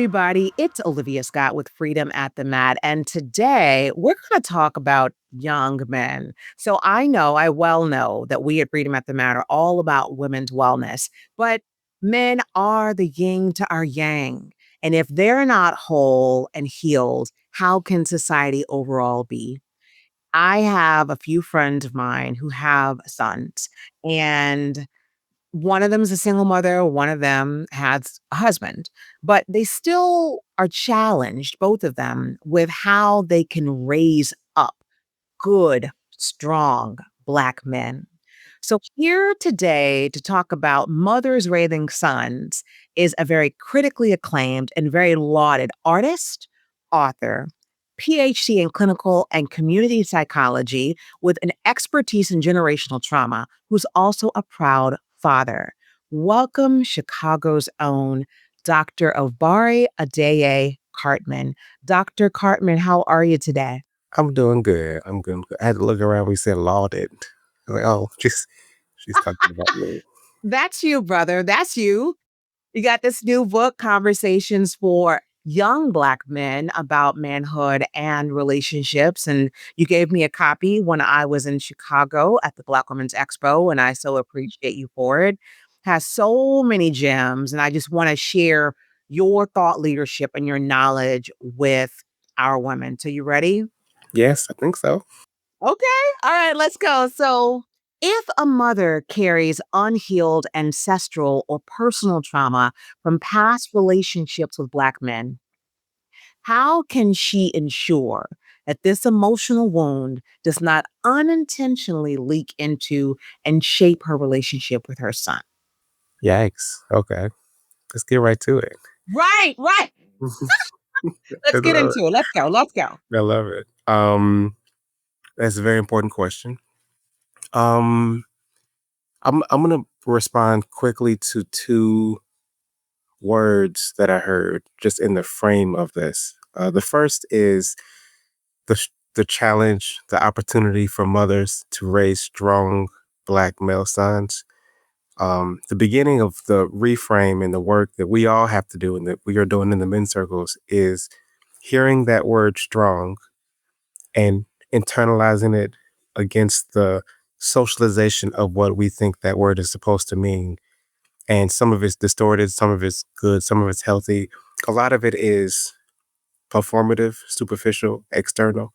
everybody. It's Olivia Scott with Freedom at the Mat. And today we're going to talk about young men. So I well know that we at Freedom at the Mat are all about women's wellness, but men are the yin to our yang. And if they're not whole and healed, how can society overall be? I have a few friends of mine who have sons, and one of them is a single mother, one of them has a husband, but they still are challenged, both of them, with how they can raise up good, strong Black men. So, here today to talk about mothers raising sons is a very critically acclaimed and very lauded artist, author, PhD in clinical and community psychology with an expertise in generational trauma, who's also a proud father. Welcome, Chicago's own Dr. Obari Cartman. Dr. Cartman, how are you today? I'm doing good. I'm good. I had to look around. We said lauded. I was like, oh, she's talking about me. That's you, brother. That's you. You got this new book, Conversations for Young Black Men about manhood and relationships. And you gave me a copy when I was in Chicago at the Black Women's Expo, and I so appreciate you for it. Has so many gems, and I just want to share your thought leadership and your knowledge with our women. So you ready? Yes, I think so. Okay. All right, let's go. So, if a mother carries unhealed ancestral or personal trauma from past relationships with Black men, how can she ensure that this emotional wound does not unintentionally leak into and shape her relationship with her son? Yikes. Okay. Let's get right to it. Right, right. Let's I get love into it. Let's go. Let's go. it. I love it. That's a very important question. Um, I'm gonna respond quickly to two words that I heard just in the frame of this. The first is the challenge, the opportunity for mothers to raise strong Black male sons. The beginning of the reframe and the work that we all have to do and that we are doing in the men's circles is hearing that word strong and internalizing it against the socialization of what we think that word is supposed to mean. And some of it's distorted, some of it's good, some of it's healthy. A lot of it is performative, superficial, external.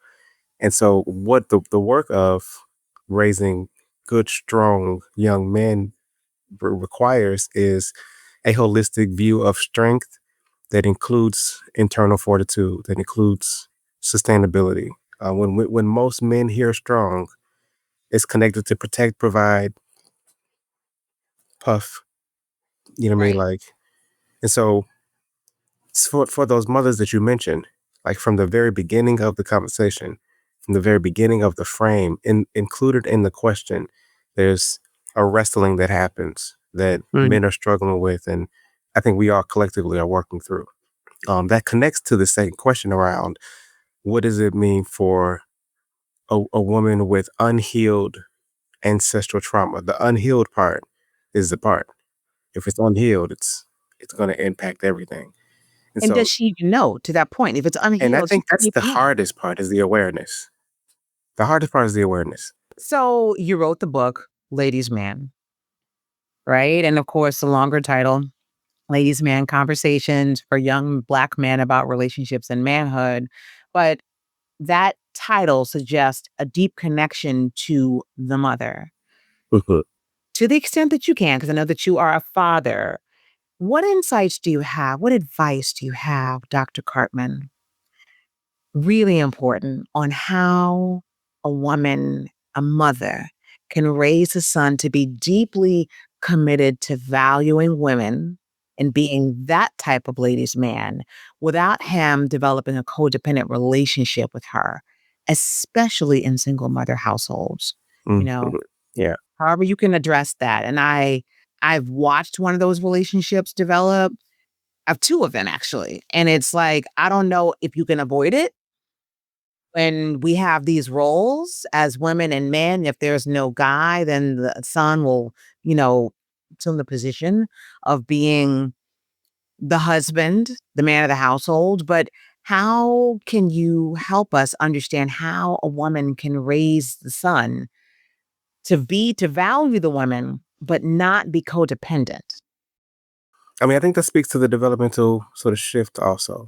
And so, what the work of raising good, strong young men requires is a holistic view of strength that includes internal fortitude, that includes sustainability. When most men hear strong, it's connected to protect, provide, puff. You know what I mean? Right. Like, and so for those mothers that you mentioned, like from the very beginning of the conversation, from the very beginning of the frame, included in the question, there's a wrestling that happens that men are struggling with, and I think we all collectively are working through. That connects to the second question around what does it mean for a woman with unhealed ancestral trauma. The unhealed part is the part. If it's unhealed, it's going to impact everything. And And so, does she even know to that point? If it's and I unhealed, she think that's doesn't the even know. hardest part is the awareness. The hardest part is the awareness. So you wrote the book, Ladies Man, right? And of course, the longer title, Ladies Man Conversations for Young Black Men about Relationships and Manhood. But that title suggests a deep connection to the mother. Mhm. To the extent that you can, because I know that you are a father, what insights do you have? What advice do you have, Dr. Cartman? Really important on how a woman, a mother, can raise a son to be deeply committed to valuing women and being that type of ladies' man without him developing a codependent relationship with her, especially in single mother households. You Mhm. know, Yeah. however you can address that. And I've watched one of those relationships develop. I have two of them actually. And it's like, I don't know if you can avoid it when we have these roles as women and men. If there's no guy, then the son will, you know, assume the position of being the husband, the man of the household, but how can you help us understand how a woman can raise the son to value the woman, but not be codependent? I mean, I think that speaks to the developmental sort of shift also.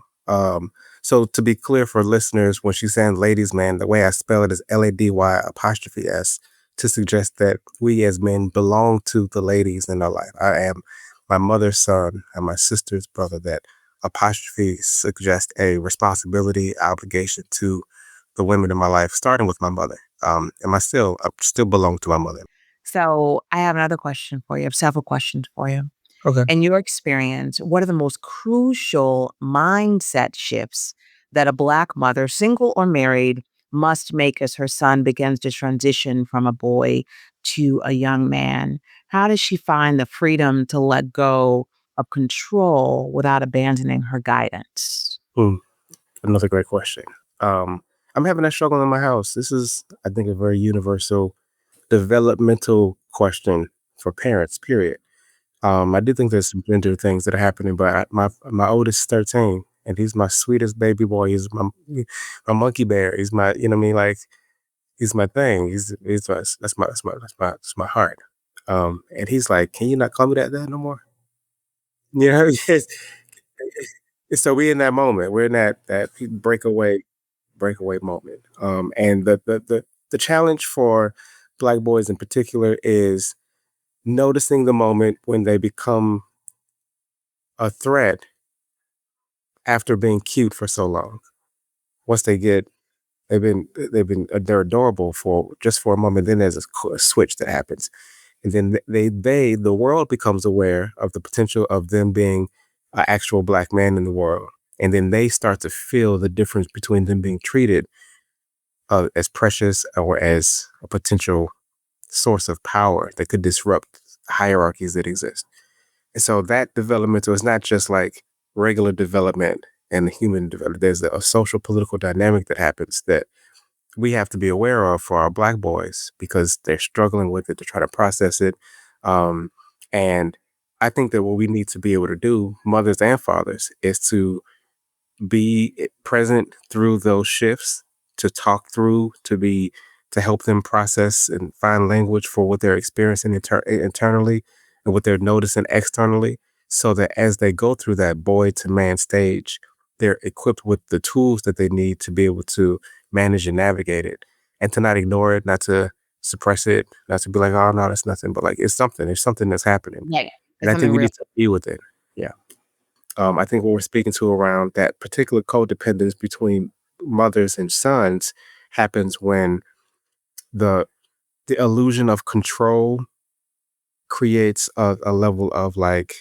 So to be clear for listeners, when she's saying ladies man, the way I spell it is LADY' to suggest that we as men belong to the ladies in our life. I am my mother's son and my sister's brother. That apostrophe suggests a responsibility, obligation to the women in my life, starting with my mother. I still belong to my mother. So I have another question for you. I have several questions for you. Okay. In your experience, what are the most crucial mindset shifts that a Black mother, single or married, must make as her son begins to transition from a boy to a young man? How does she find the freedom to let go of control without abandoning her guidance? Hmm. Another great question. Um, I'm having that struggle in my house. This is, I think, a very universal developmental question for parents. Period. I do think there's some gender things that are happening, but my oldest is 13, and he's my sweetest baby boy. He's my monkey bear. He's my, you know what I mean, like he's my thing. He's my, that's my heart. And he's like, can you not call me that no more? You know, so we in that moment. We're in that breakaway moment. And the challenge for Black boys in particular is noticing the moment when they become a threat after being cute for so long. Once they're adorable for just for a moment. Then there's a switch that happens, and then the world becomes aware of the potential of them being an actual Black man in the world, and then they start to feel the difference between them being treated as precious or as a potential source of power that could disrupt hierarchies that exist. And so that developmental is not just like regular development and human development. There's a social political dynamic that happens that we have to be aware of for our Black boys because they're struggling with it to try to process it. Um, and I think that what we need to be able to do, mothers and fathers, is to be present through those shifts, to talk through, to help them process and find language for what they're experiencing internally and what they're noticing externally, so that as they go through that boy to man stage, they're equipped with the tools that they need to be able to manage and navigate it, and to not ignore it, not to suppress it, not to be like, oh no, that's nothing, but like it's something. There's something that's happening, Yeah. and It's I think something we real. need to be with it. Yeah. I think what we're speaking to around that particular codependence between mothers and sons happens when the the illusion of control creates a level of like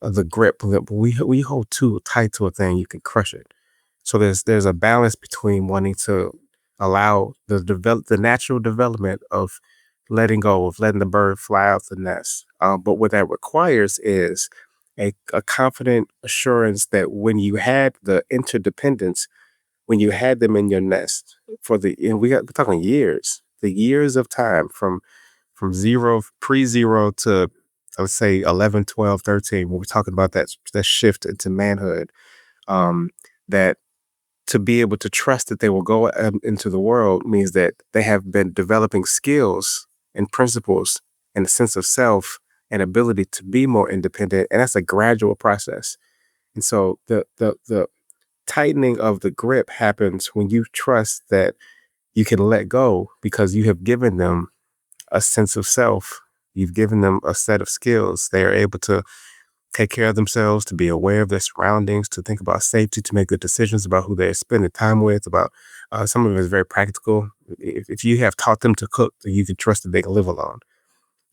the grip that we hold too tight to a thing, you can crush it. So there's a balance between wanting to allow the natural development of letting go, of letting the bird fly out the nest. But what that requires is a confident assurance that when you had the interdependence, when you had them in your nest for we're talking years, the years of time from zero, pre-zero to let's say 11, 12, 13, when we're talking about that shift into manhood, um, that to be able to trust that they will go into the world means that they have been developing skills and principles and a sense of self and ability to be more independent. And that's a gradual process. And so the tightening of the grip happens when you trust that you can let go because you have given them a sense of self. You've given them a set of skills. They are able to take care of themselves, to be aware of their surroundings, to think about safety, to make good decisions about who they're spending time with, about some of it is very practical. If you have taught them to cook, then you can trust that they can live alone.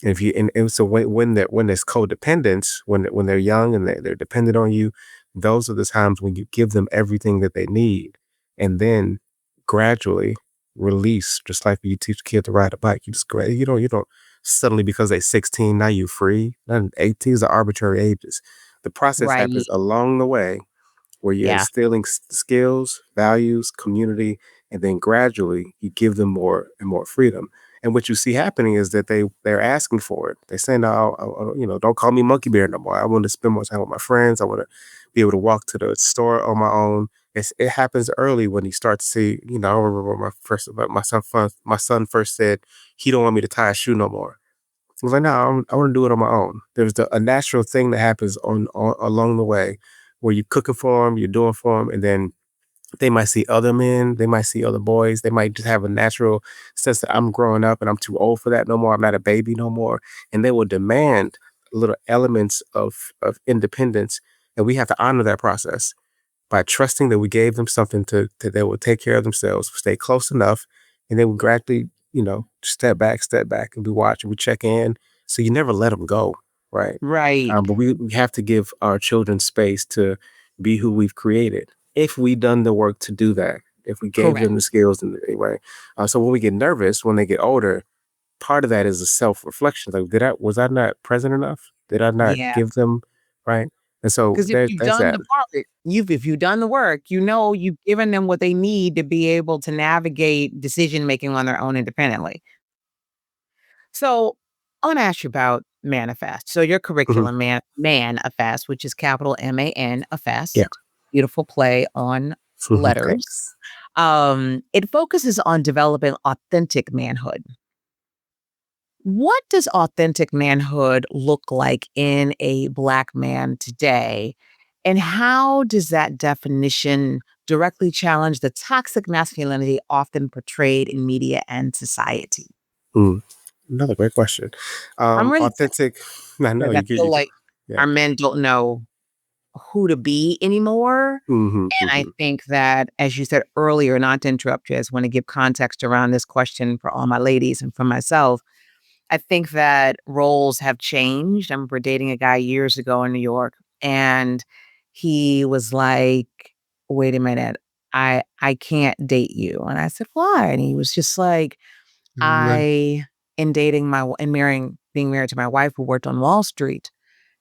And if you and so when there's codependence, when they're young and they're dependent on you, those are the times when you give them everything that they need, and then gradually release, just like when you teach a kid to ride a bike. You don't suddenly because they're 16 now you free. None 18 is arbitrary ages. The process Right. happens along the way where you're Yeah. instilling skills, values, community, and then gradually you give them more and more freedom. And what you see happening is that they're asking for it. They're saying, "No, don't call me Monkey Bear no more. I want to spend more time with my friends. I want to be able to walk to the store on my own." It happens early when you start to see. I remember my son first said he don't want me to tie a shoe no more. I was like, no, I want to do it on my own. There's a natural thing that happens on along the way where you're cooking for them, you're doing for them, and then they might see other men, they might see other boys, they might just have a natural sense that I'm growing up and I'm too old for that no more. I'm not a baby no more. And they will demand little elements of independence. And we have to honor that process by trusting that we gave them something that they will take care of themselves, stay close enough, and they will gradually, step back, and we watch and we check in. So you never let them go, right? Right. But we have to give our children space to be who we've created. If we done the work to do that, if we gave Correct. them the skills and right. So when we get nervous, when they get older, part of that is a self reflection. Like, was I not present enough? Did I not Yeah. give them right? And so Because if you've there's done that. the part, if you've done the work, you've given them what they need to be able to navigate decision making on their own independently. So I want to ask you about manifest. So your Mhm. curriculum manifest, which is capital Yeah. MANifest, beautiful play on letters. Thanks. It focuses on developing authentic manhood. What does authentic manhood look like in a Black man today? And how does that definition directly challenge the toxic masculinity often portrayed in media and society? Mm. Another great question. I'm really Authentic. I know 'cause I you get feel you. like Yeah. our men don't know who to be anymore. Hmm, And I hmm. think that, as you said earlier, not to interrupt you, I just want to give context around this question for all my ladies and for myself. I think that roles have changed. I remember dating a guy years ago in New York, and he was like, "Wait a minute, I can't date you." And I said, "Why?" And he was just like, Right. "I in dating my w and marrying being married to my wife who worked on Wall Street,"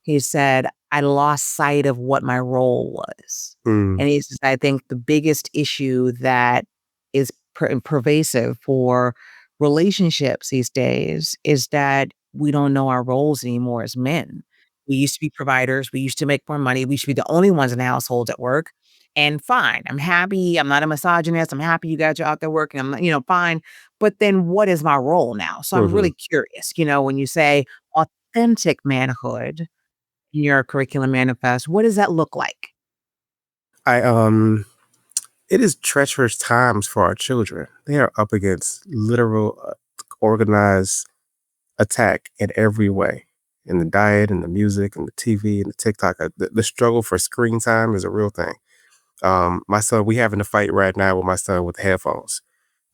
he said, "I lost sight of what my role was." Mm, And he says, "I think the biggest issue that is pervasive for relationships these days is that we don't know our roles anymore as men. We used to be providers, we used to make more money, we should be the only ones in the household at work, and fine, I'm happy, I'm not a misogynist, I'm happy you guys are out there working, I'm not fine, but then what is my role now?" So I'm mhm. really curious, when you say authentic manhood in your curriculum manifest, what does that look like? I It is treacherous times for our children. They are up against literal organized attack in every way. In the diet, and the music, and the TV, and the TikTok. The struggle for screen time is a real thing. My son, we having a fight right now with my son with the headphones.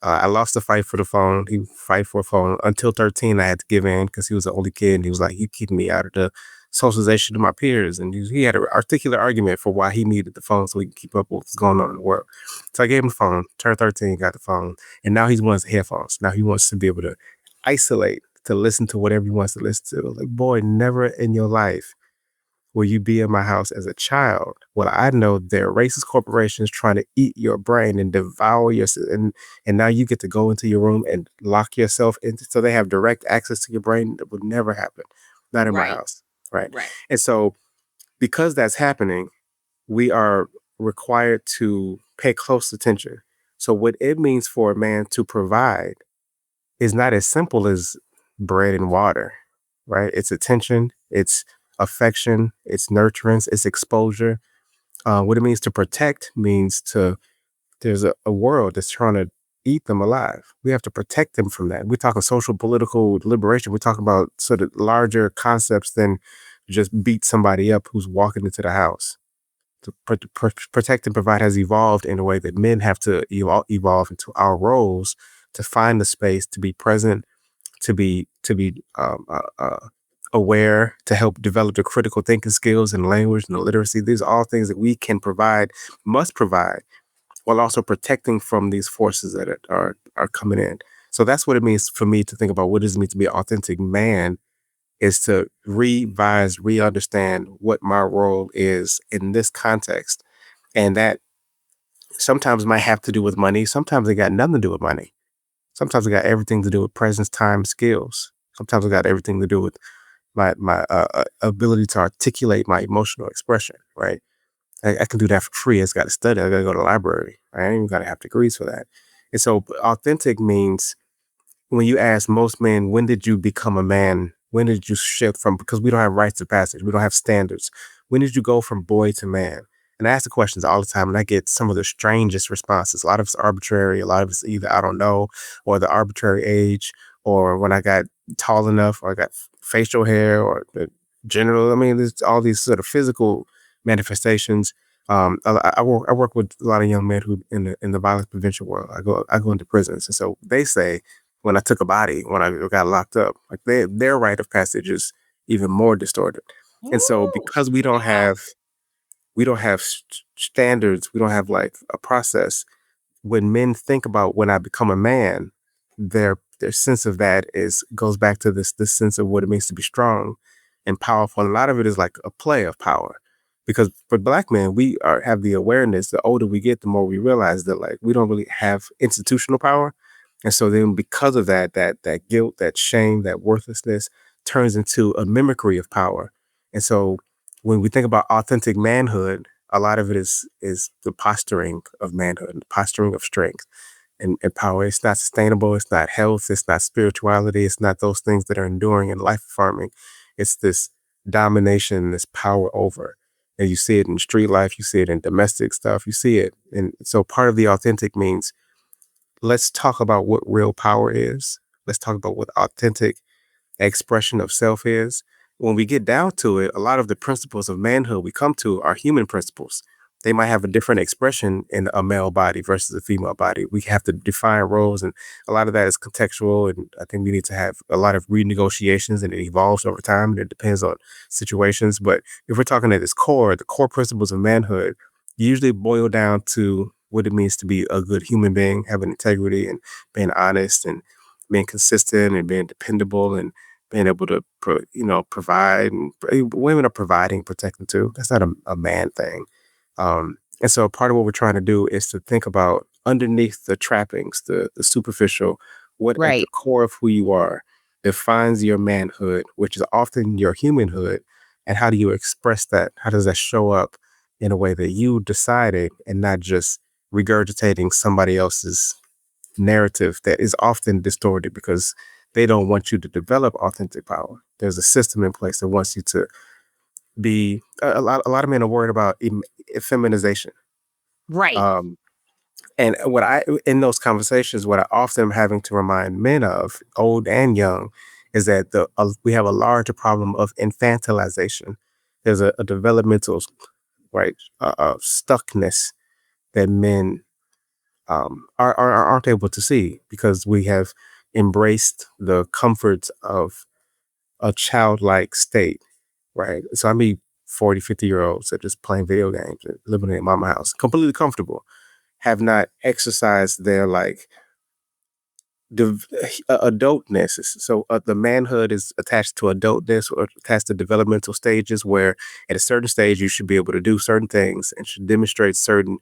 I lost the fight for the phone. He fight for a phone until 13. I had to give in because he was the only kid, and he was like, "You keeping me out of the socialization of my peers." And he had an articulate argument for why he needed the phone so he can keep up with what's going on in the world. So I gave him the phone. Turned 13, got the phone, and now he wants headphones. Now he wants to be able to isolate to listen to whatever he wants to listen to. Like, boy, never in your life will you be in my house as a child? Well, I know there are racist corporations trying to eat your brain and devour and now you get to go into your room and lock yourself into so they have direct access to your brain. That would never happen. Not in my Right, house. Right. right. And so because that's happening, we are required to pay close attention. So what it means for a man to provide is not as simple as bread and water, right? It's attention, it's affection, it's nurturance, it's exposure. What it means to protect means there's a world that's trying to eat them alive. We have to protect them from that. We're talking social political liberation. We're talking about sort of larger concepts than just beat somebody up who's walking into the house. To protect and provide has evolved in a way that men have to evolve into our roles to find the space to be present, to be aware, to help develop the critical thinking skills and language and the literacy. These are all things that we can provide, must provide, while also protecting from these forces that are coming in. So that's what it means for me to think about what does it mean to be an authentic man is to revise, re-understand what my role is in this context. And that sometimes might have to do with money. Sometimes it got nothing to do with money. Sometimes it got everything to do with presence, time, skills. Sometimes it got everything to do with my ability to articulate my emotional expression, right? I can do that for free. I just got to study. I got to go to the library. I ain't even got to have degrees for that. And so authentic means when you ask most men, when did you become a man? When did you shift from, because we don't have rites of passage, we don't have standards. When did you go from boy to man? And I ask the questions all the time, and I get some of the strangest responses. A lot of it's arbitrary. A lot of it's either I don't know, or the arbitrary age, or when I got tall enough, or I got facial hair, or the general. I mean, there's all these sort of physical manifestations. I work with a lot of young men who in the violence prevention world. I go into prisons, and so they say when I took a body, when I got locked up, like their rite of passage is even more distorted. And so Ooh, because we don't have standards, we don't have like a process. When men think about when I become a man, their sense of that is goes back to this sense of what it means to be strong and powerful. And a lot of it is like a play of power. Because for black men, we have the awareness. The older we get, the more we realize that like we don't really have institutional power. And so then because of that guilt, that shame, that worthlessness turns into a mimicry of power. And so when we think about authentic manhood, a lot of it is the posturing of manhood, the posturing of strength and power. It's not sustainable. It's not health. It's not spirituality. It's not those things that are enduring and life affirming. It's this domination, this power over. And you see it in street life. You see it in domestic stuff. You see it. And so part of the authentic means let's talk about what real power is. Let's talk about what authentic expression of self is. When we get down to it, a lot of the principles of manhood we come to are human principles. They might have a different expression in a male body versus a female body. We have to define roles, and a lot of that is contextual. And I think we need to have a lot of renegotiations, and it evolves over time. And it depends on situations. But if we're talking at its core, the core principles of manhood usually boil down to what it means to be a good human being, having integrity and being honest and being consistent and being dependable and being able to, provide. And women are providing, protecting too. That's not a man thing. And so part of what we're trying to do is to think about underneath the trappings, the superficial, what at the right. core of who you are defines your manhood, which is often your humanhood. And how do you express that? How does that show up in a way that you decided and not just regurgitating somebody else's narrative that is often distorted because they don't want you to develop authentic power. There's a system in place that wants you to be a lot of men are worried about feminization. Right. Um, and what I in those conversations, what I often am having to remind men of, old and young, is that we have a larger problem of infantilization. There's a developmental right stuckness that men aren't able to see because we have embraced the comforts of a childlike state, right? So I meet 40, 50-year-olds that just playing video games and living in mama house, completely comfortable, have not exercised their like adultness. So the manhood is attached to adultness or attached to developmental stages where at a certain stage you should be able to do certain things and should demonstrate certain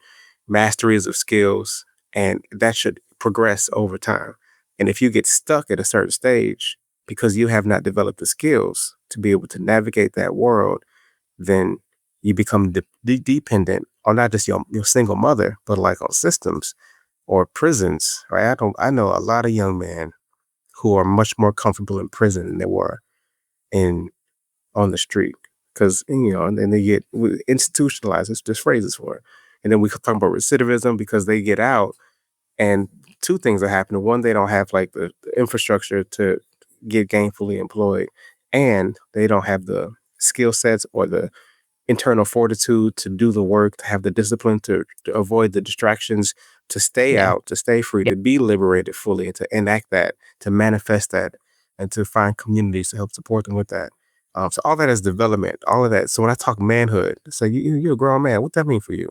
masteries of skills, and that should progress over time. And if you get stuck at a certain stage because you have not developed the skills to be able to navigate that world, then you become dependent on not just your single mother, but like on systems or prisons, right? I know a lot of young men who are much more comfortable in prison than they were in on the street because and then they get institutionalized. It's just phrases for it. And then we could talk about recidivism because they get out and two things are happening. One, they don't have like the infrastructure to get gainfully employed, and they don't have the skill sets or the internal fortitude to do the work, to have the discipline to avoid the distractions, to stay Yeah. out, to stay free, to be liberated fully, and to enact that, to manifest that, and to find communities to help support them with that. So all that is development, all of that. So when I talk manhood, so you're a grown man. What that mean for you?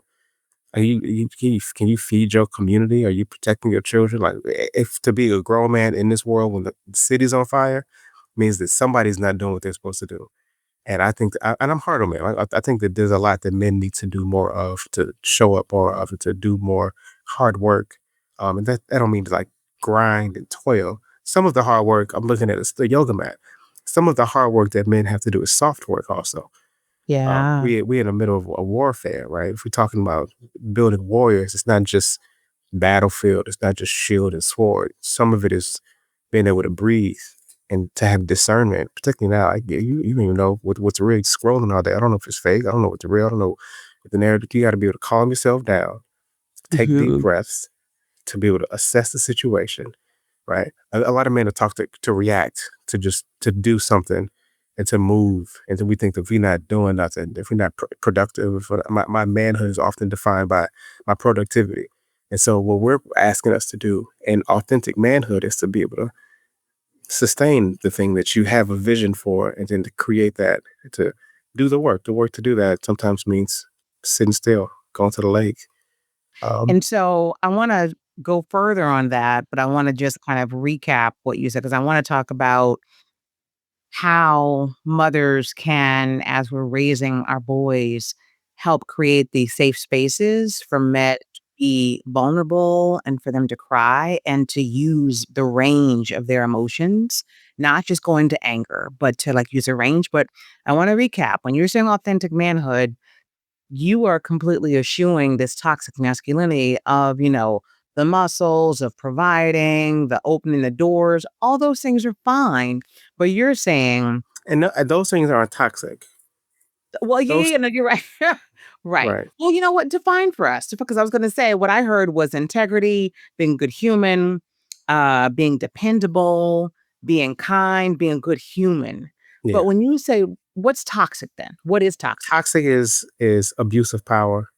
Can you feed your community? Are you protecting your children? Like if to be a grown man in this world when the city's on fire means that somebody's not doing what they're supposed to do. And I think, and I'm hard on men. I think that there's a lot that men need to do more of, to show up more of, to do more hard work. And that don't mean like grind and toil. Some of the hard work, I'm looking at is the yoga mat. Some of the hard work that men have to do is soft work also. Yeah. We in the middle of a warfare, right? If we're talking about building warriors, it's not just battlefield. It's not just shield and sword. Some of it is being able to breathe and to have discernment. Particularly now, you don't even know what's real. Scrolling all day. I don't know if it's fake. I don't know what's real. I don't know if the narrative. You got to be able to calm yourself down, take deep Mhm. breaths to be able to assess the situation. Right. A lot of men are taught to react, to do something, and to move. And so we think that if we're not doing nothing, if we're not productive, my manhood is often defined by my productivity. And so what we're asking us to do in authentic manhood is to be able to sustain the thing that you have a vision for, and then to create that, to do the work. The work to do that sometimes means sitting still, going to the lake. Um, And so I wanna go further on that, but I wanna just kind of recap what you said because I wanna talk about how mothers can, as we're raising our boys, help create these safe spaces for men to be vulnerable and for them to cry and to use the range of their emotions, not just going to anger, but to like use a range. But I want to recap when you're saying authentic manhood, you are completely eschewing this toxic masculinity of, the muscles of providing, the opening the doors, all those things are fine. But you're saying, and those things aren't toxic. well, yeah, Those no, you're right. Right. right. Well, you know what? Define for us, because I was going to say what I heard was integrity, being good human, being dependable, being kind, being a good human. Yeah. But when you say what's toxic, then what is toxic? Toxic is abuse of power.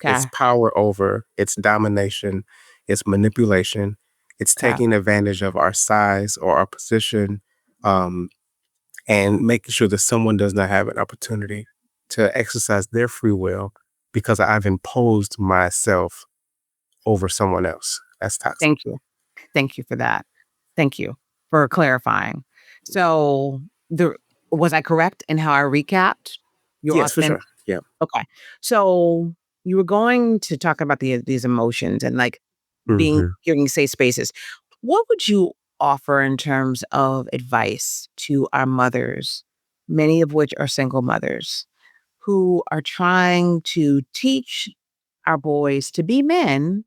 It's Okay. power over, it's domination, it's manipulation, it's Okay. taking advantage of our size or our position, um, and making sure that someone does not have an opportunity to exercise their free will because I've imposed myself over someone else. That's toxic. Thank you. Thank you for that. Thank you for clarifying. So, the was I correct in how I recapped your Yes, for authentic? sure. Yeah. Okay. So, you were going to talk about these emotions and like being Mhm. giving safe spaces. What would you offer in terms of advice to our mothers, many of which are single mothers, who are trying to teach our boys to be men,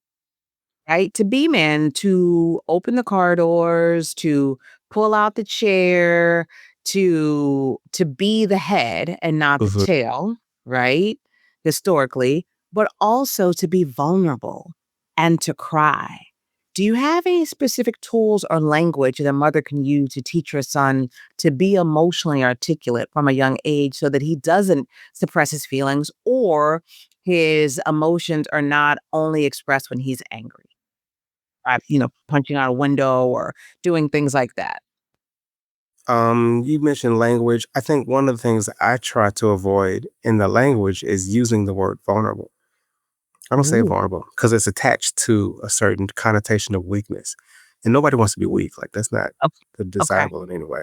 right? To be men, to open the car doors, to pull out the chair, to be the head and not the Mhm. tail, right? Historically, but also to be vulnerable and to cry. Do you have any specific tools or language that a mother can use to teach her son to be emotionally articulate from a young age so that he doesn't suppress his feelings or his emotions are not only expressed when he's angry? Punching out a window or doing things like that. You mentioned language. I think one of the things I try to avoid in the language is using the word vulnerable. I don't say Ooh, vulnerable because it's attached to a certain connotation of weakness. And nobody wants to be weak. Like that's not ok the okay, desirable in any way.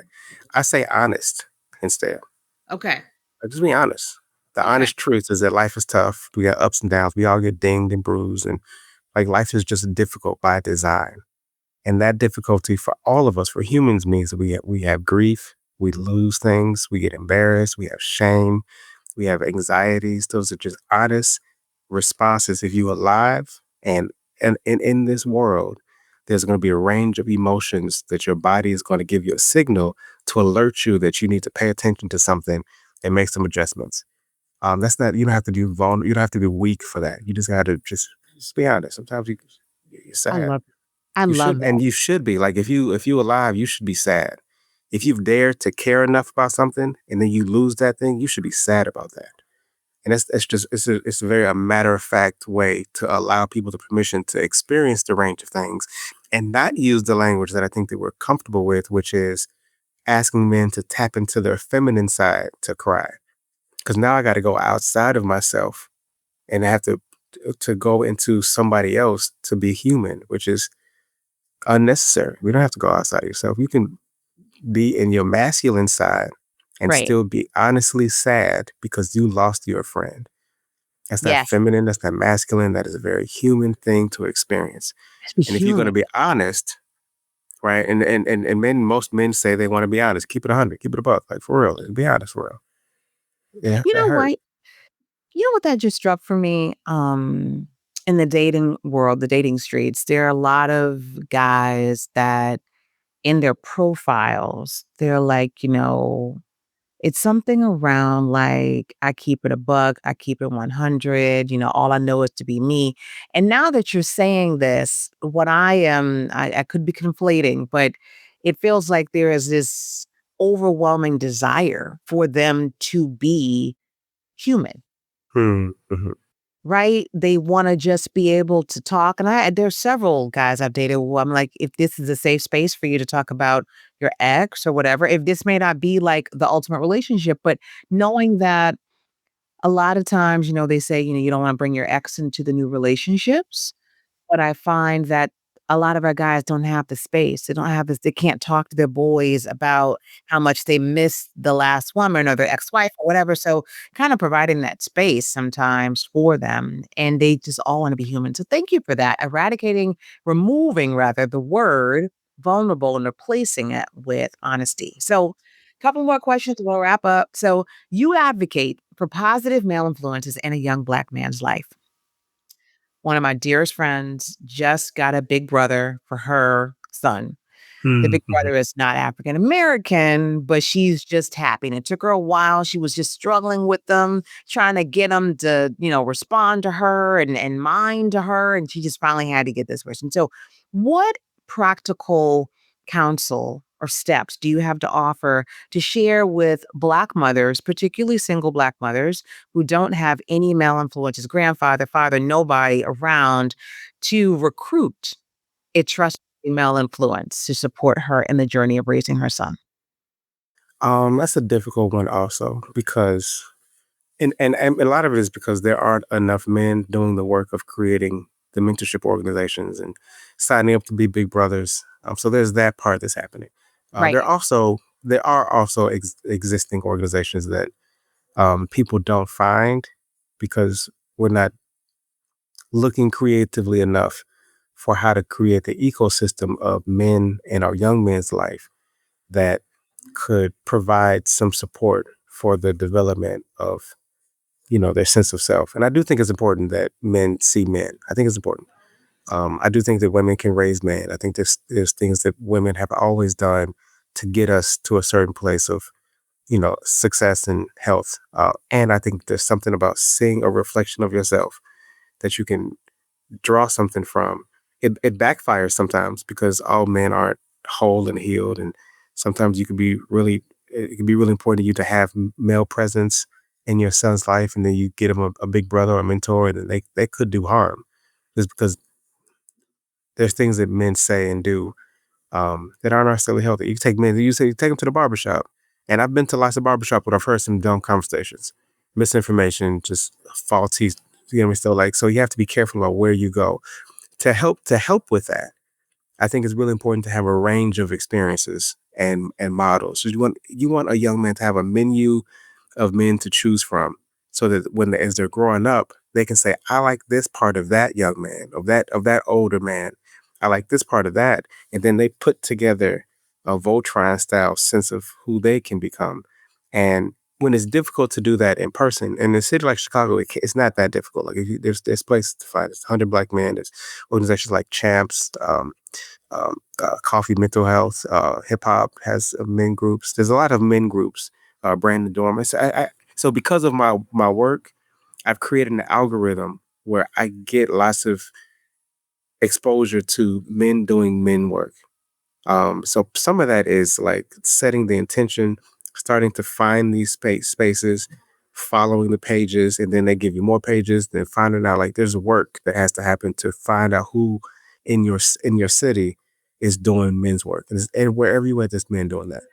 I say honest instead. okay, Like, just be honest. The okay. honest truth is that life is tough. We got ups and downs. We all get dinged and bruised. And like life is just difficult by design. And that difficulty for all of us, for humans, means that we have grief, we lose things, we get embarrassed, we have shame, we have anxieties. Those are just honest responses. If you're alive and in this world, there's going to be a range of emotions that your body is going to give you a signal to alert you that you need to pay attention to something and make some adjustments. That's not, you don't have to do you don't have to be weak for that. You just got to just be honest. Sometimes you're I sad. love I You should, love that. and you should be like if you alive, you should be sad. If you've dared to care enough about something and then you lose that thing, you should be sad about that. And it's just it's a very a matter of fact way to allow people the permission to experience the range of things and not use the language that I think that we're comfortable with, which is asking men to tap into their feminine side to cry. Because now I got to go outside of myself and I have to go into somebody else to be human, which is unnecessary. We don't have to go outside of yourself. You can be in your masculine side and Right. still be honestly sad because you lost your friend. That's not Yes. feminine. That's not masculine. That is a very human thing to experience. Be And if you're going to human. be honest, right? And most men say they want to be honest. Keep it 100, keep it a buck, like for real. Be honest for real. Yeah, You it know hurt. what? You know what that just struck for me? In the dating world, the dating streets, there are a lot of guys that in their profiles, they're like, it's something around like, I keep it a buck, I keep it 100, all I know is to be me. And now that you're saying this, what I could be conflating, but it feels like there is this overwhelming desire for them to be human. Mm-hmm. Right? They wanna just be able to talk, and there's several guys I've dated who I'm like, "If this is a safe space for you to talk about your ex or whatever, if this may not be, like, the ultimate relationship," but knowing that a lot of times, they say, you don't wanna bring your ex into the new relationships. But I find that a lot of our guys don't have the space. They don't have this they can't talk to their boys about how much they miss the last woman or their ex-wife or whatever, so kind of providing that space sometimes for them, and they just all wanna be human. So thank you for that, removing rather the word vulnerable and replacing it with honesty. So, couple more questions, we'll wrap up. So, you advocate for positive male influences in a young Black man's life. One of my dearest friends just got a big brother for her son. The big Mm-hmm. brother is not African American, but she's just happy, and it took her a while. She was just struggling with them, trying to get them to, respond to her and mind to her, and she just finally had to get this person. So, what practical counsel or steps do you have to offer to share with Black mothers, particularly single Black mothers who don't have any male influences, grandfather, father, nobody around to recruit a trusted male influence to support her in the journey of raising her son? That's a difficult one also because and a lot of it is because there aren't enough men doing the work of creating the mentorship organizations and signing up to be big brothers. So there's that part that's happening. Right. There are also existing organizations that people don't find because we're not looking creatively enough for how to create the ecosystem of men in our young men's life that could provide some support for the development of their sense of self. And I do think it's important that men see men. I think it's important. I do think that women can raise men. I think there's things that women have always done to get us to a certain place of success and health. And I think there's something about seeing a reflection of yourself that you can draw something from. It backfires sometimes because all men aren't whole and healed, and sometimes it can be really important to you to have male presence in your son's life, and then you get him a big brother or a mentor, and then they could do harm just because there's things that men say and do that aren't necessarily healthy. You say you take them to the barbershop, and I've been to lots of barbershop where I've heard some dumb conversations, misinformation, just faulty. Still like so you have to be careful about where you go to help with that. I think it's really important to have a range of experiences and models. So you want a young man to have a menu of men to choose from, so that as they're growing up, they can say, "I like this part of that young man, of that older man. I like this part of that," and then they put together a Voltron style sense of who they can become. And when it's difficult to do that in person, in a city like Chicago, it's not that difficult. Like there's places to find. There's 100 Black Men. There's organizations like Champs, Coffee Mental Health, Hip Hop has men groups. There's a lot of men groups. Brandon Dorman. So because of my work, I've created an algorithm where I get lots of exposure to men doing men work. So some of that is like setting the intention, starting to find these spaces, following the pages, and then they give you more pages. Then finding out like there's work that has to happen to find out who in your city is doing men's work, and wherever you at, there's men doing that.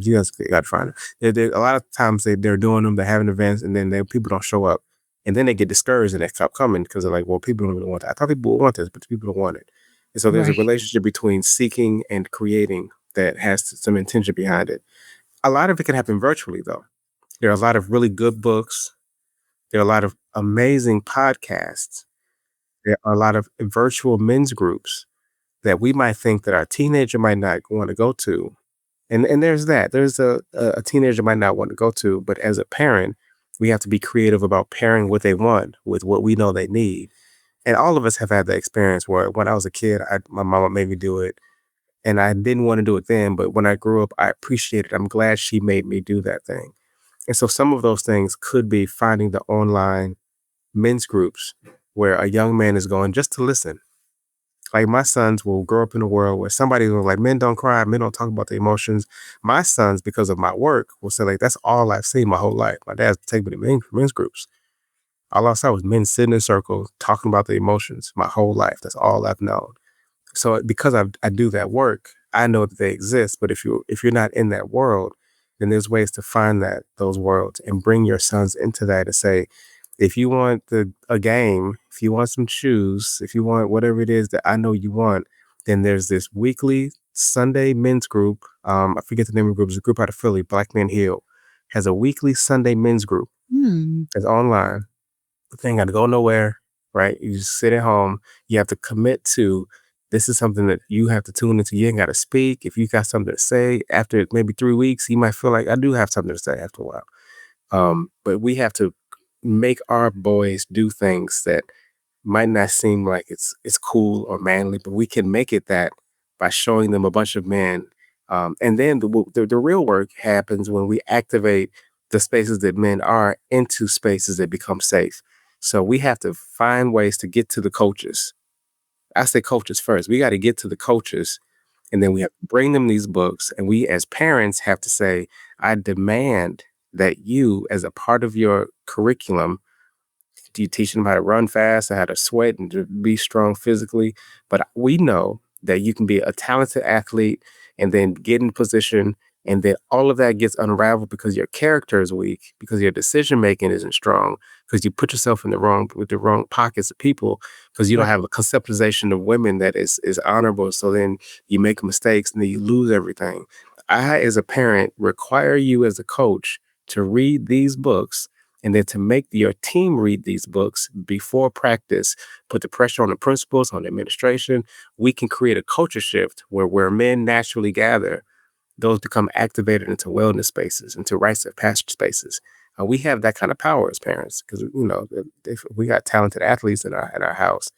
You guys got to find it. A lot of times they're doing them, they're having events, and then people don't show up, and then they get discouraged and they stop coming because they're like, well, people don't really want that. I thought people would want this, but people don't want it. And so there's a Right. relationship between seeking and creating that has some intention behind it. A lot of it can happen virtually, though. There are a lot of really good books. There are a lot of amazing podcasts There are a lot of virtual men's groups that we might think that our teenager might not want to go to. And there's that. There's a teenager might not want to go to, but as a parent, we have to be creative about pairing what they want with what we know they need. And all of us have had that experience where when I was a kid, my mama made me do it, and I didn't want to do it then, but when I grew up, I appreciate it. I'm glad she made me do that thing. And so some of those things could be finding the online men's groups where a young man is going just to listen. Like my sons will grow up in a world where somebody will like, men don't cry, men don't talk about the emotions. My sons, because of my work, will say like, that's all I've seen my whole life. My dad's take me to men's groups. All I saw was men sitting in circles talking about the emotions my whole life. That's all I've known. So because I do that work, I know that they exist. But if you're not in that world, then there's ways to find those worlds and bring your sons into that and say, if you want a game, if you want some shoes, if you want whatever it is that I know you want, then there's this weekly Sunday men's group. I forget the name of the group. It's a group out of Philly, Black Men Heal, has a weekly Sunday men's group. Hmm. It's online. The thing got to go nowhere, right? You just sit at home. You have to commit to this is something that you have to tune into. You ain't got to speak. If you got something to say after maybe 3 weeks, you might feel like I do have something to say after a while. But we have to make our boys do things that might not seem like it's cool or manly, but we can make it that by showing them a bunch of men. And then the real work happens when we activate the spaces that men are into spaces that become safe. So we have to find ways to get to the coaches. I say coaches first. We got to get to the coaches, and then we have to bring them these books. And we as parents have to say, I demand that you, as a part of your curriculum, do you teach them how to run fast and how to sweat and to be strong physically? But we know that you can be a talented athlete and then get in position, and then all of that gets unraveled because your character is weak, because your decision making isn't strong, because you put yourself in the wrong pockets of people, because you don't Right. have a conceptualization of women that is honorable. So then you make mistakes and then you lose everything. I, as a parent, require you as a coach to read these books and then to make your team read these books before practice, put the pressure on the principals, on the administration. We can create a culture shift where men naturally gather, those become activated into wellness spaces, into rites of passage spaces. We have that kind of power as parents because if we got talented athletes in our house,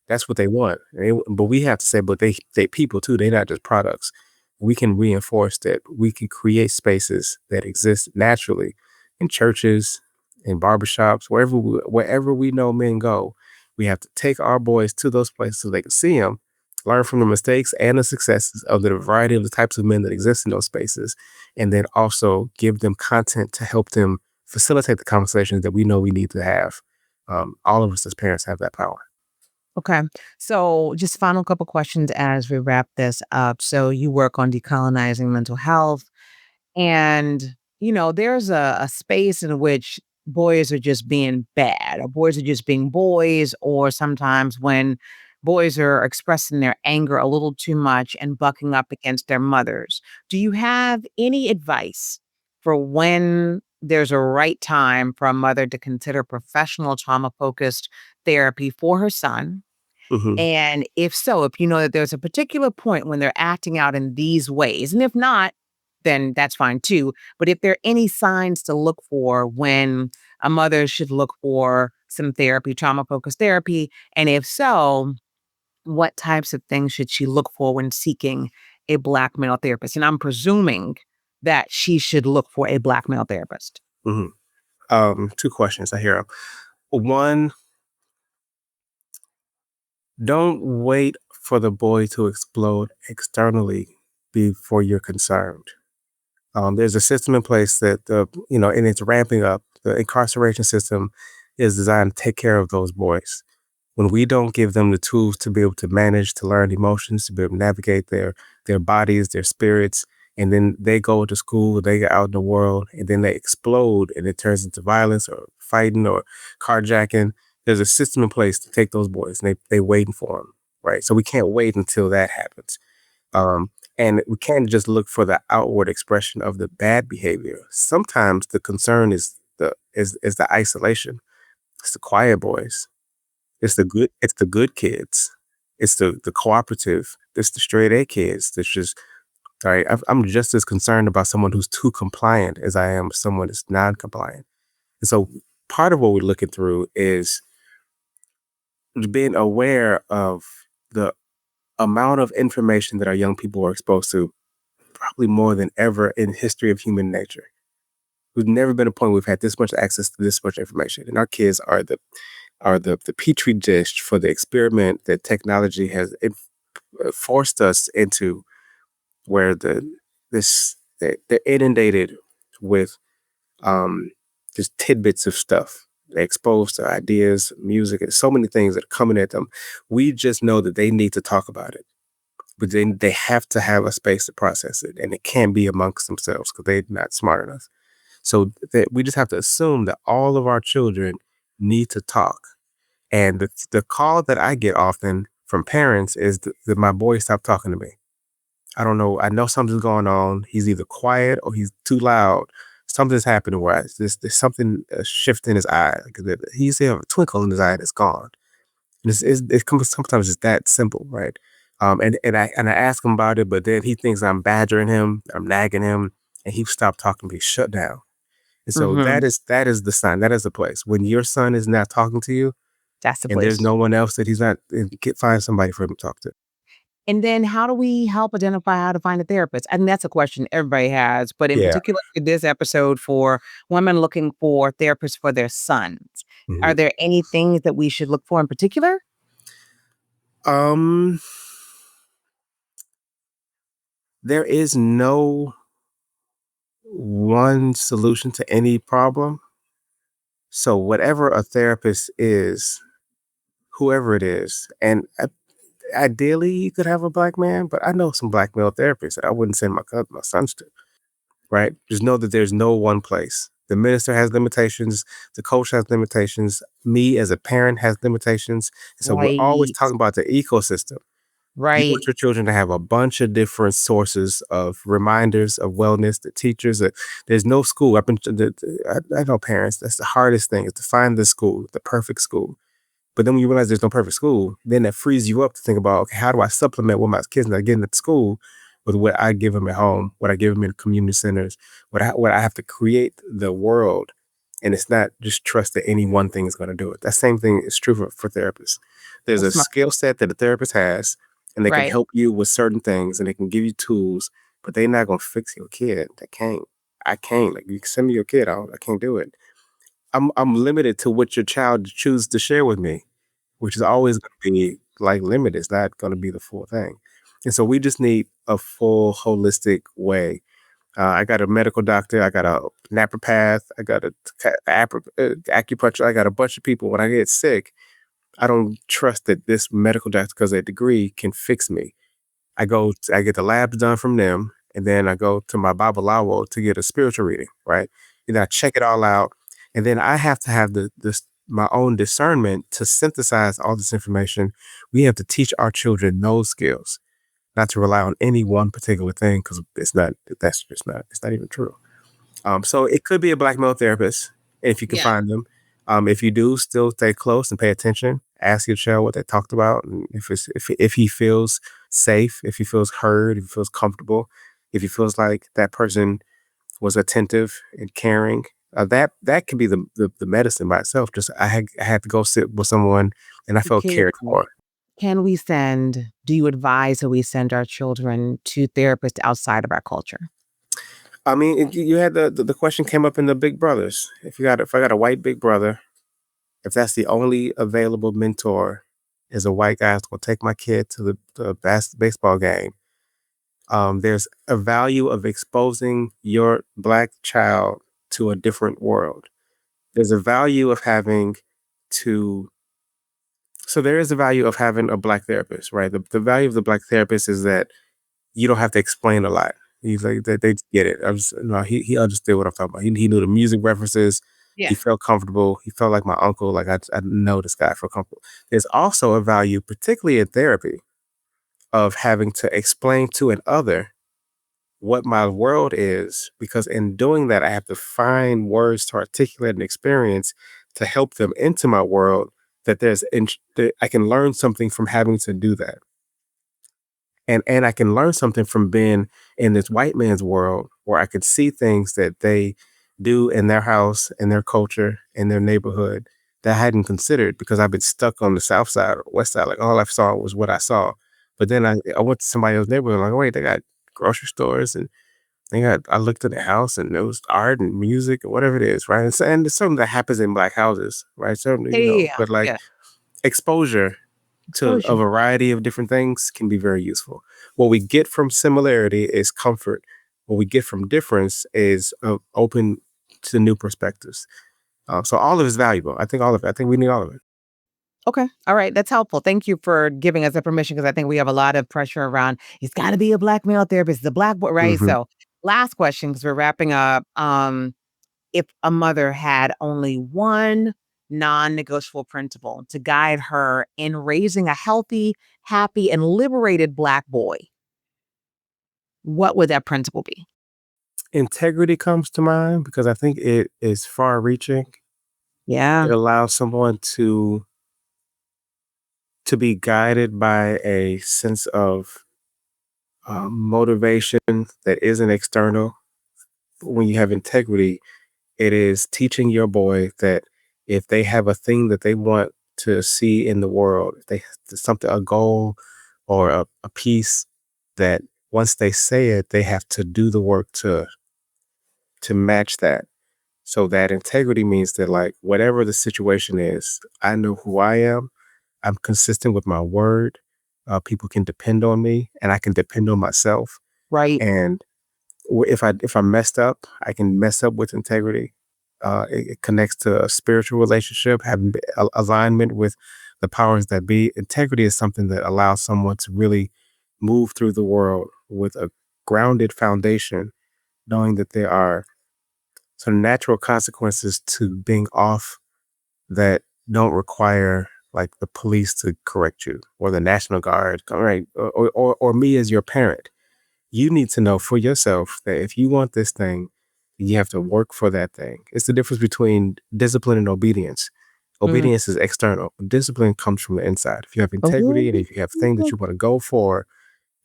that's what they want. But we have to say, but they people too. They're not just products. We can reinforce that. We can create spaces that exist naturally in churches, in barbershops, wherever we know men go. We have to take our boys to those places so they can see them, learn from the mistakes and the successes of the variety of the types of men that exist in those spaces, and then also give them content to help them facilitate the conversations that we know we need to have. All of us as parents have that power. Okay. So, just final couple questions as we wrap this up. So, you work on decolonizing mental health. And, there's a space in which boys are just being bad, or boys are just being boys, or sometimes when boys are expressing their anger a little too much and bucking up against their mothers. Do you have any advice for when there's a right time for a mother to consider professional trauma focused therapy for her son? Mhm. And if so, if you know that there's a particular point when they're acting out in these ways, and if not, then that's fine too. But if there are any signs to look for when a mother should look for some therapy, trauma focused therapy, and if so, what types of things should she look for when seeking a Black male therapist? And I'm presuming that she should look for a Black male therapist. Mhm. Two questions I hear. One, don't wait for the boy to explode externally before you're concerned. There's a system in place that and it's ramping up. The incarceration system is designed to take care of those boys. When we don't give them the tools to be able to manage, to learn emotions, to be able to navigate their bodies, their spirits, and then they go to school, they get out in the world, and then they explode, and it turns into violence or fighting or carjacking. There's a system in place to take those boys, and they waiting for them, right? So we can't wait until that happens. Um, and we can't just look for the outward expression of the bad behavior. Sometimes the concern is the isolation. It's the quiet boys. It's the good kids. It's the cooperative. It's the straight A kids. That's just all right. I'm just as concerned about someone who's too compliant as I am someone that's non-compliant. And so part of what we're looking through is being aware of the amount of information that our young people are exposed to, probably more than ever in history of human nature. There's never been a point where we've had this much access to this much information, and our kids are the petri dish for the experiment that technology has forced us into, where they're inundated with um, just tidbits of stuff. They're exposed to ideas, music, and so many things that are coming at them. We just know that they need to talk about it, but then they have to have a space to process it, and it can't be amongst themselves because they're not smart enough. So that we just have to assume that all of our children need to talk. And the call that I get often from parents is that my boy stopped talking to me. I don't know. I know something's going on. He's either quiet or he's too loud. Something's happening where there's something a shift in his eye. He used to have a twinkle in his eye that's gone. And sometimes it's that simple, right? And I ask him about it, but then he thinks I'm badgering him, I'm nagging him, and he stopped talking to me, shut down. And so Mhm. that is the sign. That is the place when your son is not talking to you, That's the and there's place. no one else that he's not. Find somebody for him to talk to. And then how do we help identify how to find a therapist? And that's a question everybody has, but in Yeah. particular in this episode for women looking for therapists for their sons. Are Mhm. there any things that we should look for in particular? Um, there is no one solution to any problem. So whatever a therapist is, whoever it is, and ideally you could have a black man, but I know some black male therapists that I wouldn't send my sons to. Right? Just know that there's no one place. The minister has limitations. The coach has limitations. Me as a parent has limitations. And so we're always Right. talking about the ecosystem. You want Right. your children to have a bunch of different sources of reminders of wellness, the teachers. There's no school. I know parents, that's the hardest thing is to find the school, the perfect school. But then when you realize there's no perfect school, then that frees you up to think about, okay, how do I supplement what my kids are getting at school with what I give them at home, what I give them in community centers, what I have to create the world. And it's not just trust that any one thing is going to do it. That same thing is true for therapists. There's a That's smart. skill set that a therapist has, and they can Right. help you with certain things and they can give you tools, but they're not going to fix your kid. They can't. I can't. Like, you can send me your kid out. I can't do it. I'm limited to what your child chooses to share with me, which is always going to be like limited. It's not going to be the full thing. And so we just need a full holistic way. I got a medical doctor. I got a naturopath. I got acupuncture. I got a bunch of people. When I get sick, I don't trust that this medical doctor, because of a degree, can fix me. I get the labs done from them, and then I go to my Babalawo to get a spiritual reading, right? And I check it all out, and then I have to have this my own discernment to synthesize all this information. We have to teach our children those skills, not to rely on any one particular thing because it's not. That's just not. It's not even true. So it could be a black male therapist if you can Yeah. find them. If you do, still stay close and pay attention. Ask your child what they talked about, and if he feels safe, if he feels heard, if he feels comfortable, if he feels like that person was attentive and caring, that could be the medicine by itself. Just I had to go sit with someone, and I felt Okay. cared for. Do you advise that we send our children to therapists outside of our culture? I mean, you had the question came up in the big brothers. If I got a white big brother, if that's the only available mentor is a white guy that's gonna take my kid to the baseball game, there's a value of exposing your black child to a different world. There's a value of having to so there is a value of having a black therapist, right? The value of the black therapist is that you don't have to explain a lot. He's like they get it. No, he understood what I'm talking about. He knew the music references. He Yeah. felt comfortable. He felt like my uncle. Like I know this guy. I feel comfortable. There's also a value, particularly in therapy, of having to explain to an other what my world is, because in doing that, I have to find words to articulate an experience to help them into my world. that that I can learn something from having to do that. And I can learn something from being in this white man's world where I could see things that they do in their house, in their culture, in their neighborhood that I hadn't considered because I've been stuck on the south side or west side. Like all I saw was what I saw. But then I went to somebody else's neighborhood, like, wait, they got grocery stores and I looked at the house and there was art and music or whatever it is, right? And it's something that happens in black houses, right? Certainly, Yeah, yeah, yeah. but like Yeah. exposure to a Exposure. variety of different things can be very useful. What we get from similarity is comfort. What we get from difference is open to new perspectives. So all of it is valuable. I think all of it. I think we need all of it. Okay. All right. That's helpful. Thank you for giving us that permission because I think we have a lot of pressure around it's got to be a black male therapist, the black boy, right? Hmm. So, last question because we're wrapping up. If a mother had only one non-negotiable principle to guide her in raising a healthy, happy, and liberated black boy, what would that principle be? Integrity comes to mind because I think it is far reaching. Yeah. It allows someone to be guided by a sense of motivation that isn't external. When you have integrity, it is teaching your boy that if they have a thing that they want to see in the world, if they something, a goal or a piece, that once they say it, they have to do the work to match that. So that integrity means that like whatever the situation is, I know who I am. I'm consistent with my word. People can depend on me, and I can depend on myself. Right. And if I messed up, I can mess up with integrity. It connects to a spiritual relationship, having alignment with the powers that be. Integrity is something that allows someone to really move through the world with a grounded foundation, knowing that there are some natural consequences to being off that don't require like the police to correct you or the National Guard, all right, or me as your parent. You need to know for yourself that if you want this thing, you have to work for that thing. It's the difference between discipline and obedience. Mm. Obedience is external. Discipline comes from the inside. If you have integrity and Oh, if you have things that you want to go for,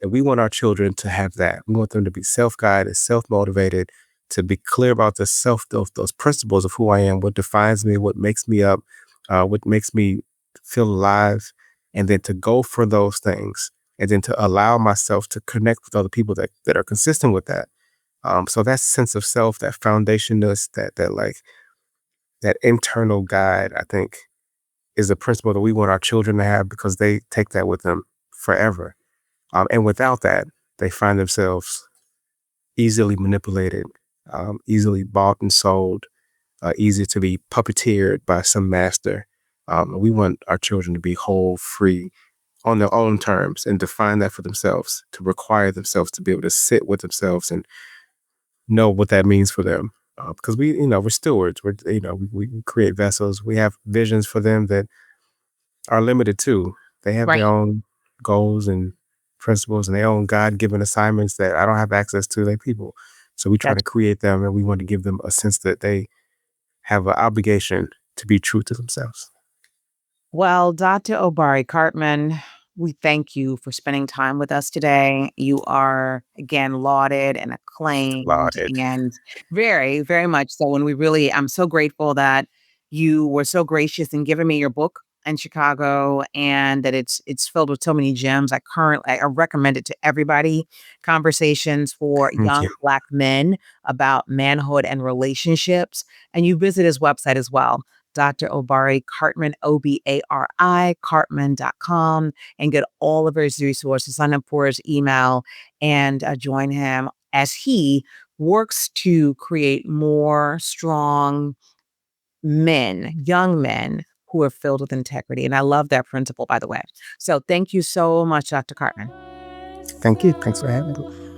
and we want our children to have that. We want them to be self-guided, self-motivated, to be clear about the those principles of who I am, what defines me, what makes me up, what makes me feel alive, and then to go for those things, and then to allow myself to connect with other people that are consistent with that. So that sense of self, that foundationless, that like that internal guide, I think, is a principle that we want our children to have because they take that with them forever. And without that, they find themselves easily manipulated, easily bought and sold, easy to be puppeteered by some master. We want our children to be whole, free, on their own terms, and define that for themselves, to require themselves to be able to sit with themselves and know what that means for them. Because we're stewards. We create vessels. We have visions for them that are limited too. They have their right. own goals and principles and their own God-given assignments that I don't have access to. They people. So we try to That's create them and we want to give them a sense that they have an obligation to be true to themselves. well, Dr. Obari Cartman, we thank you for spending time with us today. You are again lauded and acclaimed Lauded. and very, very much so. And I'm so grateful that you were so gracious in giving me your book in Chicago and that it's filled with so many gems. I recommend it to everybody. Conversations for Thank you. young black men about manhood and relationships. And you visit his website as well. Dr. Obari Cartman, Obari, Cartman.com, and get all of his resources. Sign up for his email and join him as he works to create more strong men, young men who are filled with integrity. And I love that principle, by the way. So thank you so much, Dr. Cartman. Thank you. Thanks for having me.